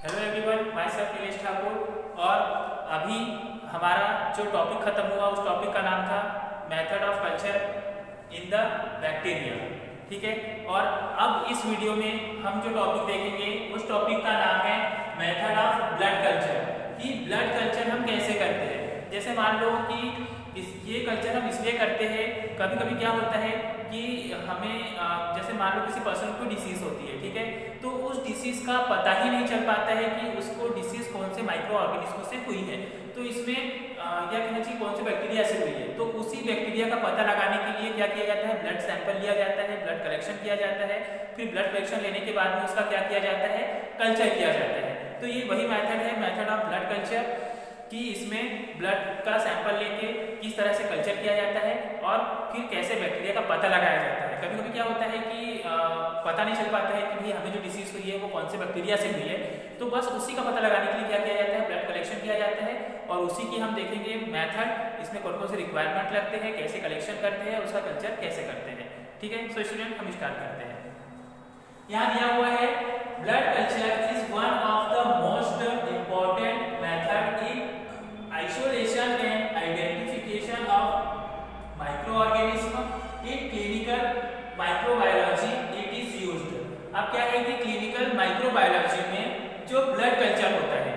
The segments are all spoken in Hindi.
Hello everyone, my self Nilesh Thakur. और अभी हमारा जो टॉपिक खत्म हुआ उस टॉपिक का नाम था method of culture in the bacteria. ठीक है, और अब इस वीडियो में हम जो टॉपिक देखेंगे उस टॉपिक का नाम है मेथड ऑफ ब्लड कल्चर। कि ब्लड कल्चर हम कैसे करते हैं। जैसे मान लो कि ये कल्चर हम इसलिए करते हैं, कभी कभी क्या होता है कि हमें जैसे मान लो किसी पर्सन को डिसीज होती है, ठीक है, तो उस डिसीज का पता ही नहीं चल पाता है कि उसको डिसीज कौन से माइक्रो ऑर्गेनिज्म से हुई है। तो इसमें क्या कहना चाहिए, कौन से बैक्टीरिया से हुई है। तो उसी बैक्टीरिया का पता लगाने के लिए क्या किया जाता है, ब्लड सैंपल लिया जाता है, ब्लड कलेक्शन किया जाता है। फिर ब्लड कलेक्शन लेने के बाद में उसका क्या किया जाता है, कल्चर किया जाता है। तो ये वही मेथड है, मेथड ऑफ ब्लड कल्चर, कि इसमें ब्लड का सैंपल लेके किस तरह से कल्चर किया जाता है और फिर कैसे बैक्टीरिया का पता लगाया जाता है। कभी कभी क्या होता है कि पता नहीं चल पाता है कि भाई हमें जो डिसीज हुई है वो कौन से बैक्टीरिया से हुई है। तो बस उसी का पता लगाने के लिए क्या किया जाता है, ब्लड कलेक्शन किया जाता है। और उसी की हम देखेंगे मेथड, इसमें कौन कौन से रिक्वायरमेंट लगते हैं, कैसे कलेक्शन करते हैं, उसका कल्चर कैसे करते हैं। ठीक है, सो स्टूडेंट हम स्टार्ट करते हैं। यहाँ दिया हुआ है blood culture is one of the most important method in isolation and identification of microorganism in clinical microbiology it is used। अब क्या है कि क्लिनिकल माइक्रोबायोलॉजी में जो ब्लड कल्चर होता है,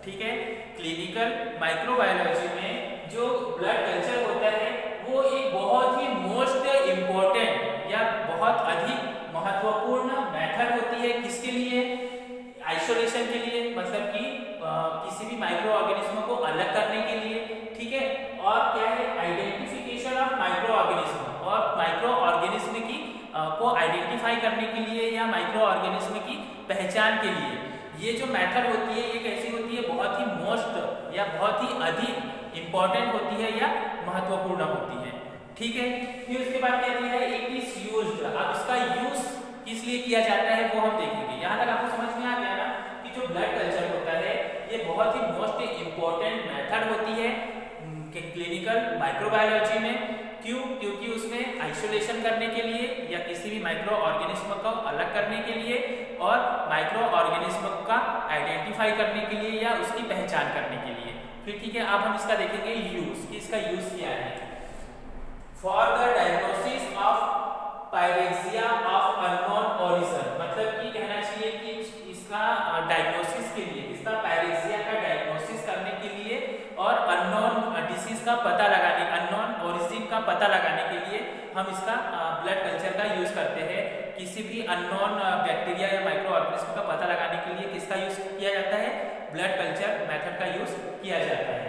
ठीक है, क्लिनिकल माइक्रोबायोलॉजी में जो ब्लड कल्चर होता है वो एक बहुत ही मोस्ट इम्पोर्टेंट या बहुत अधिक महत्वपूर्ण मेथड होती है। किसके लिए, आइसोलेशन के लिए, मतलब कि किसी भी माइक्रो ऑर्गेनिज्म को अलग करने के लिए, ठीक है। और क्या है, आइडेंटिफिकेशन ऑफ माइक्रो ऑर्गेनिज्म, और माइक्रो ऑर्गेनिज्म की को आइडेंटिफाई करने के लिए या माइक्रो ऑर्गेनिज्म की पहचान के लिए ये जो मेथड होती है ये कैसी होती है, बहुत ही मोस्ट या बहुत ही अधिक इंपॉर्टेंट होती है या महत्वपूर्ण होती है। ठीक है, फिर उसके बाद क्या दिया है, इट इज यूज्ड। अब इसका यूज किस लिए किया जाता है वो हम देखेंगे। यहाँ तक आपको समझ में आ गया ना कि जो ब्लड कल्चर होता है ये बहुत ही मोस्ट इम्पोर्टेंट मेथड होती है क्लिनिकल माइक्रोबायोलॉजी में। क्यों, क्योंकि उसमें आइसोलेशन करने के लिए या किसी भी माइक्रो ऑर्गेनिज्म को अलग करने के लिए और माइक्रो ऑर्गेनिज्म का आइडेंटिफाई करने के लिए या उसकी पहचान करने के लिए। फिर ठीक है, अब हम इसका देखेंगे यूज, कि इसका यूज क्या है। For the diagnosis of pyrexia of unknown origin, मतलब कि कहना चाहिए कि इसका डायग्नोसिस के लिए, इसका पायरेक्सिया का डायग्नोसिस करने के लिए और अननोन डिसीज का पता लगाने, अननोन ओरिजिन का पता लगाने के लिए हम इसका ब्लड कल्चर का यूज करते हैं। किसी भी अननोन बैक्टीरिया या माइक्रो ऑर्गेनिज्म का पता लगाने के लिए किसका यूज किया जाता है, ब्लड कल्चर मेथड का यूज किया जाता है।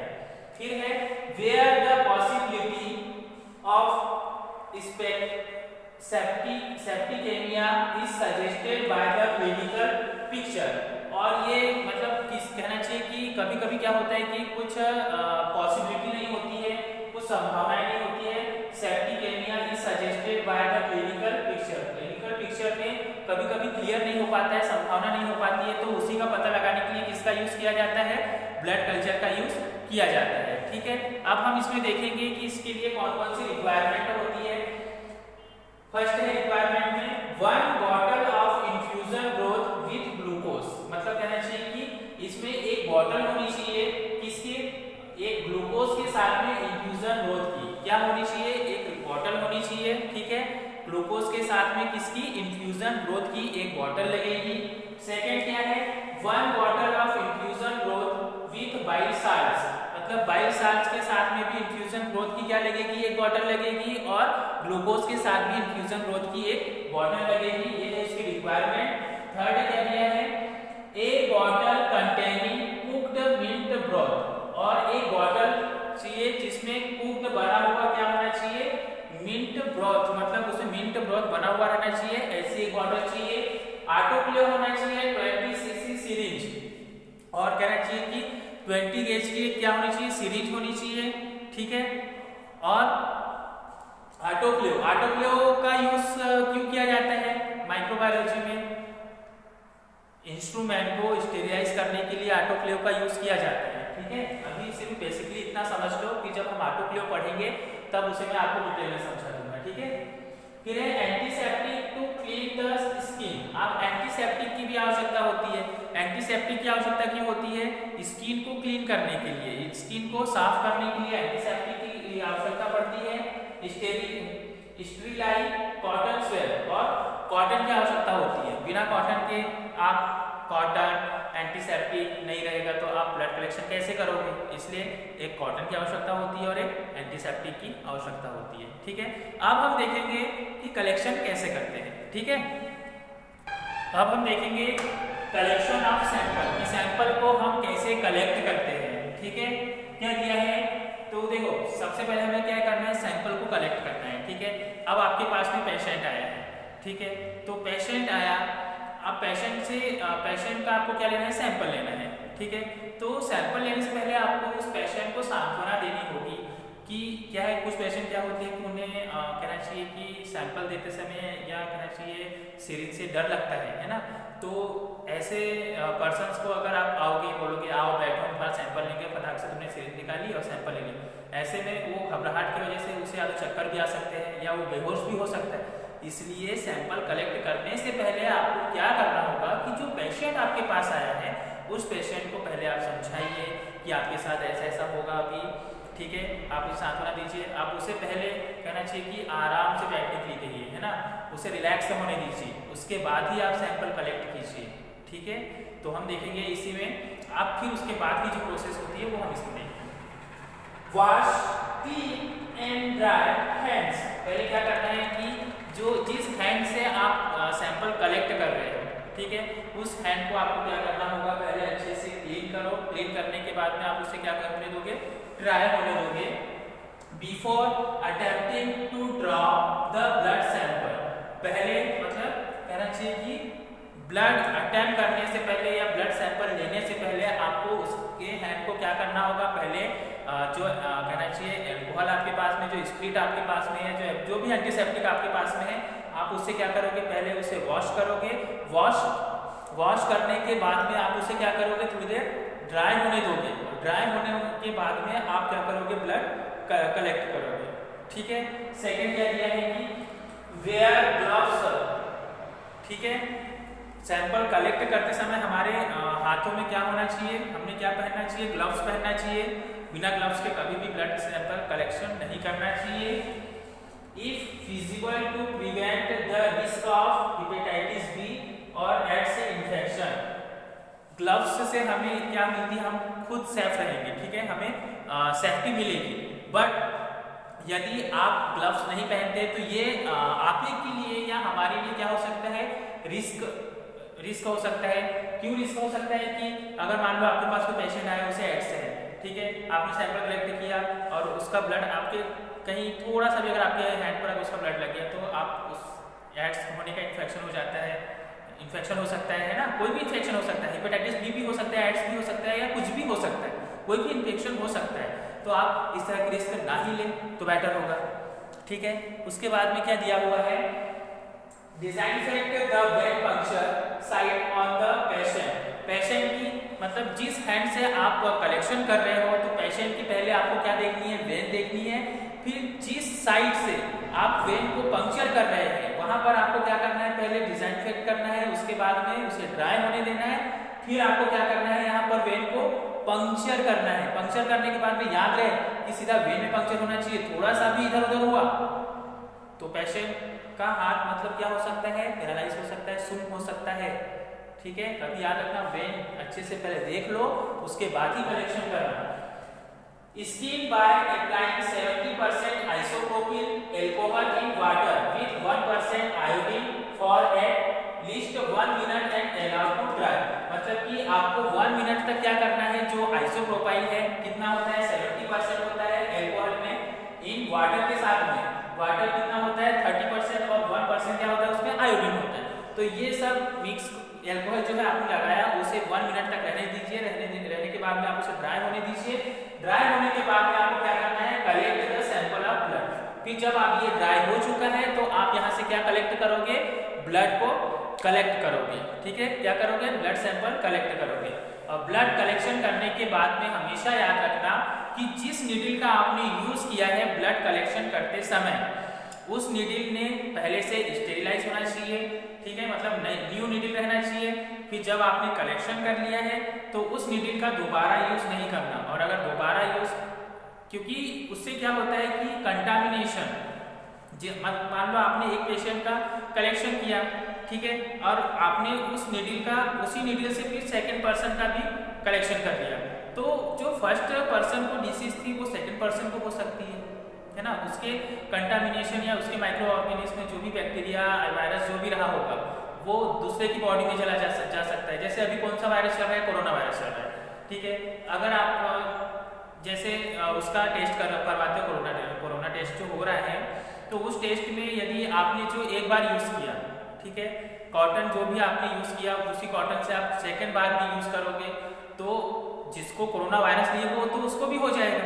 फिर है where the possibility of septicaemia is suggested by the clinical picture. और ये मतलब किस कहना चाहिए कि कभी कभी क्या होता है कि कुछ पॉसिबिलिटी नहीं होती है, कुछ संभावनाएं नहीं होती है। Septicaemia is suggested by the clinical picture, clinical picture में कभी कभी क्लियर नहीं हो पाता है, संभावना नहीं हो पाती है, तो उसी का पता लगाने के लिए किसका यूज किया जाता है, ब्लड कल्चर का यूज किया जाता है। ठीक है, अब हम इसमें देखेंगे कि इसके लिए कौन कौन सी रिक्वायरमेंट होती है। फर्स्ट है रिक्वायरमेंट में 1 bottle of infusion growth with glucose, मतलब कहना चाहिए कि इसमें एक बॉटल होनी चाहिए, किसकी, एक ग्लूकोज के साथ में इन्फ्यूजन ग्रोथ की क्या होनी चाहिए, एक बॉटल होनी चाहिए। ठीक है, ग्लूकोज के साथ में किसकी, इन्फ्यूजन ग्रोथ की एक बॉटल लगेगी। सेकेंड क्या है, 1 bottle of infusion growth with bile salts, मतलब बाइल साल्ट्स के साथ में भी इन्फ्यूजन ग्रोथ की क्या लगेगी, एक बॉटल लगेगी, और ग्लूकोज के साथ भी इन्फ्यूजन ग्रोथ की एक बॉटल लगेगी। ये है इसकी रिक्वायरमेंट। थर्ड क्या दिया है, a bottle containing cooked mint broth, और एक बॉटल चाहिए जिसमें कुक्ड बना हुआ क्या होना चाहिए, मिंट ब्रोथ, मतलब उसमें मिंट ब्रोथ बना हुआ रहना चाहिए, ऐसी एक बॉटल चाहिए। ऑटोक्लेव होना चाहिए 20 सीसी सिरिंज, और कहना चाहिए कि 20 गेज की क्या होनी चाहिए, सीरीज होनी चाहिए। ठीक है, और ऑटोक्लेव, ऑटोक्लेव का यूज क्यों किया जाता है माइक्रोबायोलॉजी में, इंस्ट्रूमेंट को स्टेरिलाइज करने के लिए ऑटोक्लेव का यूज किया जाता है। ठीक है, अभी सिर्फ बेसिकली इतना समझ लो कि जब हम ऑटोक्लेव पढ़ेंगे तब उसे मैं आपको डिटेल में समझा दूंगा। ठीक है, फिर है antiseptic to clean the skin. आप एंटीसेप्टिक की भी आवश्यकता होती है। एंटीसेप्टिक की आवश्यकता क्यों होती है? स्किन को क्लीन करने के लिए, स्किन को साफ करने के लिए एंटीसेप्टिक की आवश्यकता पड़ती है। स्टेरिलाइज कॉटन स्वेब, और कॉटन की आवश्यकता होती है। बिना कॉटन के आप कॉटन एंटीसेप्टिक नहीं रहेगा तो आप ब्लड कलेक्शन कैसे करोगे? इसलिए एक कॉटन की आवश्यकता होती है और एक एंटीसेप्टिक की आवश्यकता होती है। ठीक है, अब हम देखेंगे कि कलेक्शन कैसे करते हैं। ठीक है, अब हम देखेंगे कलेक्शन ऑफ सैंपल, कि सैंपल को हम कैसे कलेक्ट करते हैं। ठीक है, क्या दिया है? तो देखो, सबसे पहले हमें क्या करना है? सैंपल को कलेक्ट करना है। ठीक है, अब आपके पास में पेशेंट आया है। ठीक है, तो पेशेंट आया, अब पेशेंट का आपको क्या लेना है? सैंपल लेना है। ठीक है, तो सैंपल लेने से पहले आपको उस पेशेंट को सांत्वना देनी होगी कि क्या है, कुछ पेशेंट क्या होते हैं कि उन्हें कहना चाहिए कि सैंपल देते समय या कहना चाहिए सिरिंज से डर लगता है ना। तो ऐसे पर्सन्स को अगर आप आओगे, बोलोगे आओ बैठो तुम्हारा सैंपल लेंगे, फटाक से तुमने सिरिंज निकाली और सैंपल ले लिया, ऐसे में वो घबराहट की वजह से उसे या तो चक्कर भी आ सकते हैं या वो बेहोश भी हो सकता है। इसलिए सैंपल कलेक्ट करने से पहले आपको क्या करना होगा कि जो पेशेंट आपके पास आया है उस पेशेंट को पहले आप समझाइए कि आपके साथ ऐसा ऐसा होगा अभी। ठीक है, आप उसे सांत्वना दीजिए। आप उसे पहले कहना चाहिए कि आराम से बैठने के लिए कहिए, है ना, उसे रिलैक्स होने दीजिए, उसके बाद ही आप सैंपल कलेक्ट कीजिए। ठीक है, तो हम देखेंगे इसी में। आप फिर उसके बाद की जो प्रोसेस होती है वो हम इसमें देखेंगे। Wash clean and dry hands. पहले क्या करना है कि जिस हैंड से आप सैंपल कलेक्ट कर रहे हो, ठीक है, उस हैंड को आपको क्या करना होगा? पहले अच्छे से क्लीन करो। क्लीन करने के बाद में आप उसे क्या करने दोगे? ड्राई होने दोगे। Before attempting to draw the blood sample, पहले मतलब कहना चाहिए कि ब्लड अटेम्प्ट करने से पहले या ब्लड सैंपल लेने से पहले आपको उसके हैंड को क्या करना होगा? पहले कहना चाहिए एल्कोहल आपके पास में, जो स्प्रिट आपके पास में है, जो भी एंटीसेप्टिक आपके पास में है, आप उससे क्या करोगे? पहले उसे वॉश करोगे। वॉश करने के बाद में आप उसे क्या करोगे? थोड़ी देर ड्राई होने दोगे। ड्राई होने के बाद में आप क्या करोगे? ब्लड कलेक्ट करोगे। ठीक है, सेकंड क्या दिया है कि वेयर ग्लव्स। ठीक है, सैंपल कलेक्ट करते समय हमारे हाथों में क्या होना चाहिए? हमने क्या पहनना चाहिए? ग्लव्स पहनना चाहिए। बिना ग्लव्स के कभी भी ब्लड सैंपल कलेक्शन नहीं करना चाहिए। If feasible to prevent the risk of hepatitis B और एड्स इन्फेक्शन। ग्लव्स से हमें क्या मिलती है? हम खुद सेफ रहेंगे। ठीक है, हमें सेफ्टी मिलेगी। बट यदि आप ग्लव्स नहीं पहनते तो ये आप ही के लिए या हमारे लिए क्या हो सकता है? रिस्क हो सकता है। क्यों रिस्क हो सकता है? कि अगर मान लो आपके पास कोई पेशेंट आया, उसे एड्स है, ठीक है, आपने सैंपल कलेक्ट किया और उसका ब्लड आपके कहीं थोड़ा सा भी अगर आपके हैंड पर अगर उसका ब्लड लग गया तो आप उस एड्स होने का इन्फेक्शन हो जाता है, इन्फेक्शन हो सकता है ना, कोई भी इन्फेक्शन हो सकता है, हेपेटाइटिस बी भी हो सकता है, एड्स भी हो सकता है, या कुछ भी हो सकता है, कोई भी इन्फेक्शन हो सकता है। तो आप इस तरह की रिस्क ना ही लें तो बेटर होगा। ठीक है, उसके बाद में क्या दिया हुआ है? Disinfect the when puncture site on the patient. Patient की मतलब जिस हैंड से आप कलेक्शन कर रहे हो तो पेशेंट की पहले आपको क्या देखनी है? वेन देखनी है। फिर जिस साइड से आप वेन को पंक्चर कर रहे हैं वहां पर आपको क्या करना है? पहले डिसइंफेक्ट करना है, उसके बाद में उसे ड्राई होने देना है, फिर आपको क्या करना है? यहाँ पर वेन को पंक्चर करना है। पंक्चर करने के बाद में याद रहे कि सीधा वेन में पंक्चर होना चाहिए, थोड़ा सा भी इधर उधर हुआ तो पेशेंट का हाथ मतलब क्या हो सकता है? पैरालाइज हो सकता है, सुन्न हो सकता है। ठीक है, कभी याद रखना, वेन अच्छे से पहले देख लो, उसके बाद ही कलेक्शन करना। Skin by applying 70% isopropyl alcohol in water with 1% iodine for at least 1 minute and allow to dry. मतलब कि आपको 1 मिनट तक क्या करना है? जो आइसोप्रोपाइल है कितना होता है? 70% होता है एल्कोहल में, इन वाटर के साथ में वाटर कितना होता है? 30% और 1% क्या होता है? उसमें आयोडीन होता है। तो ये सब मिक्स एल्कोहल जो है आपने लगाया उसे 1 मिनट तक रहने दीजिए। रहने के बाद में आप उसे ड्राई होने दीजिए। ड्राई होने के बाद में आपको क्या करना है? Collect the sample of blood. फिर जब आप ये ड्राई हो चुका है तो आप यहाँ से क्या कलेक्ट करोगे? ब्लड को कलेक्ट करोगे। ठीक है, क्या करोगे? ब्लड सैंपल कलेक्ट करोगे। और ब्लड कलेक्शन करने के बाद में हमेशा याद रखना कि जिस नीडल का आपने यूज किया है ब्लड कलेक्शन करते समय उस नीडल ने पहले से स्टेरिलाइज होना चाहिए, ठीक है, मतलब न्यू नीडल रहना चाहिए। फिर जब आपने कलेक्शन कर लिया है तो उस नीडल का दोबारा यूज नहीं करना, और अगर दोबारा यूज, क्योंकि उससे क्या होता है कि कंटामिनेशन, मान लो आपने एक पेशेंट का कलेक्शन किया, ठीक है, और आपने उस नीडल का, उसी नीडल से फिर सेकंड पर्सन का भी कलेक्शन कर लिया, तो जो फर्स्ट पर्सन को डिसीज थी वो सेकंड पर्सन को हो सकती है ना, उसके कंटामिनेशन या उसके माइक्रो ऑर्गेनिज्म में जो भी बैक्टीरिया वायरस जो भी रहा होगा वो दूसरे की बॉडी में चला जा सकता है। जैसे अभी कौन सा वायरस चल रहा है, कोरोना वायरस चल रहा है, ठीक है, अगर आप जैसे उसका टेस्ट करवाते हो, कोरोना टेस्ट जो हो रहा है, तो उस टेस्ट में यदि आपने जो एक बार यूज़ किया, ठीक है, कॉटन जो भी आपने यूज़ किया उसी कॉटन से आप सेकेंड बार भी यूज़ करोगे तो जिसको कोरोना वायरस नहीं है वो तो उसको भी हो जाएगा,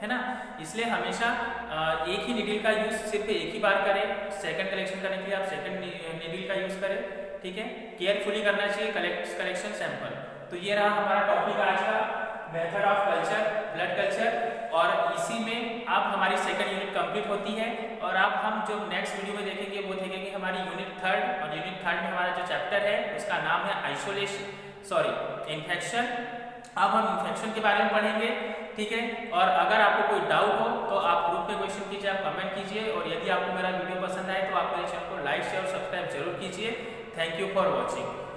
है ना। इसलिए हमेशा एक ही नीडल का यूज़ सिर्फ एक ही बार करें, सेकंड कलेक्शन करने के लिए आप सेकंड नीडल का यूज़ करें, ठीक है, केयरफुली करना चाहिए कलेक्शन सैंपल। तो ये रहा हमारा टॉपिक आज का, method of culture, blood culture, और इसी में अब हमारी सेकंड यूनिट कंप्लीट होती है। और अब हम जो नेक्स्ट वीडियो में देखेंगे वो देखेंगे हमारी यूनिट थर्ड, और यूनिट थर्ड में हमारा जो चैप्टर है उसका नाम है इन्फेक्शन। अब हम इन्फेक्शन के बारे में पढ़ेंगे, ठीक है। और अगर आपको कोई डाउट हो तो आप ग्रुप में क्वेश्चन कीजिए, आप कमेंट कीजिए, और यदि आपको मेरा वीडियो पसंद आए तो आप मेरे चैनल को लाइक शेयर और सब्सक्राइब जरूर कीजिए। Thank you for watching.